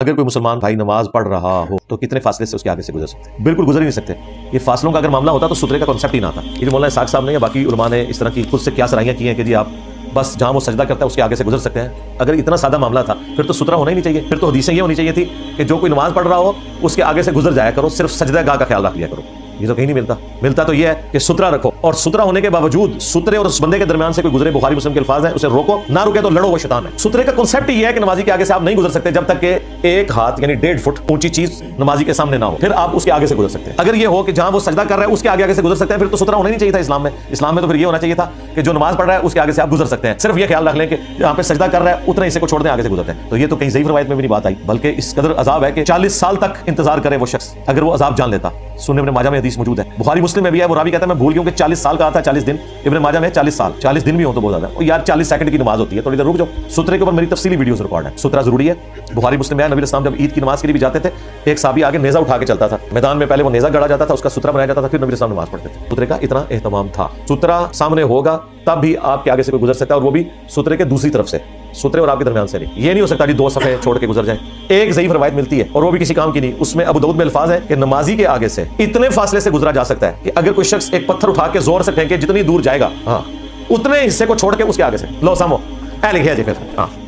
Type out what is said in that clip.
اگر کوئی مسلمان بھائی نماز پڑھ رہا ہو تو کتنے فاصلے سے اس کے آگے سے گزر سکتے ہیں؟ بالکل گزر ہی نہیں سکتے. یہ فاصلوں کا اگر معاملہ ہوتا تو سترے کا کانسیپٹ ہی نہ تھا. یہ جو مولانا اسحاق صاحب نے یا باقی علماء نے اس طرح کی خود سے کیا سرائیاں کی ہیں کہ جی آپ بس جہاں وہ سجدہ کرتا ہے اس کے آگے سے گزر سکتے ہیں. اگر اتنا سادہ معاملہ تھا پھر تو سترا ہونا ہی نہیں چاہیے. پھر تو حدیثیں یہ ہونی چاہیے تھی کہ جو کوئی نماز پڑھ رہا ہو اس کے آگے سے گزر جایا کرو, صرف سجدہ گاہ کا خیال رکھ لیا کرو. یہ تو کہیں نہیں ملتا. ملتا تو یہ ہے کہ سترا رکھو, اور سترا ہونے کے باوجود سترے اور اس بندے کے درمیان سے کوئی گزرے, بخاری مسلم کے الفاظ ہیں, اسے روکو, نہ روکے تو لڑو, وہ شیطان ہے. سترے کا کانسیپٹ یہ ہے کہ نمازی کے آگے سے آپ نہیں گزر سکتے جب تک کہ ایک ہاتھ یعنی 1.5 فٹ اونچی چیز نمازی کے سامنے نہ ہو, پھر آپ اس کے آگے سے گزر سکتے ہیں. اگر یہ ہو کہ جہاں وہ سجدہ کر رہا ہے اس کے آگے سے گزر سکتے ہیں, پھر تو سترا ہونا ہی نہیں چاہیے تھا اسلام میں. اسلام میں تو پھر یہ ہونا چاہیے تھا کہ جو نماز پڑھ رہا ہے اس کے آگے سے آپ گزر سکتے ہیں. صرف یہ خیال رکھ لیں کہ جہاں پہ سجدہ کر رہا ہے اتنے حصے کو چھوڑ دیں, آگے سے گزرتے ہیں. تو یہ تو کہیں ضعیف روایت میں بھی نہیں بات آئی, بلکہ اس قدر عذاب ہے کہ 40 سال تک انتظار کرے وہ شخص اگر وہ عذاب جان لیتا. سنن ابن ماجہ میں حدیث موجود ہے, بخاری مسلم میں بھی ہے. وہ راوی کہتا ہے میں بھول گیا کہ 40 سال کا آتا ہے 40 دن, ابن ماجہ میں 40 سال, 40 دن بھی ہو تو بہت زیادہ. یار 40 سیکنڈ کی نماز ہوتی ہے, تھوڑی دیر رک جاؤ. سترے کے اوپر میری تفصیلی ویڈیوز ریکارڈ ہے. سترا ضروری ہے. بخاری مسلم میں نبی اسلام جب عید کی نماز کے لیے بھی جاتے تھے, ایک صحابی آگے نیزہ اٹھا کے چلتا تھا میدان میں. پہلے وہ نیزہ گڑا جاتا تھا, اس کا سترا بنایا جاتا تھا, پھر نبی اسلام نماز پڑھتے تھے. سترے کا اتنا اہتمام تھا. سترا سامنے ہوگا تب بھی آپ کے آگے سے کوئی گزر سکتا ہے, اور وہ بھی سترے کے دوسری طرف سے, سترے اور آپ کے درمیان سے نہیں. یہ نہیں ہو سکتا کہ 2 صفحے چھوڑ کے گزر جائیں. ایک ضعیف روایت ملتی ہے اور وہ بھی کسی کام کی نہیں. اس میں ابو داؤد میں الفاظ ہے کہ نمازی کے آگے سے اتنے فاصلے سے گزرا جا سکتا ہے کہ اگر کوئی شخص ایک پتھر اٹھا کے زور سے پھینکے, جتنی دور جائے گا اتنے حصے کو چھوڑ کے اس کے آگے سے لو سامو اے لکھے جی پھر.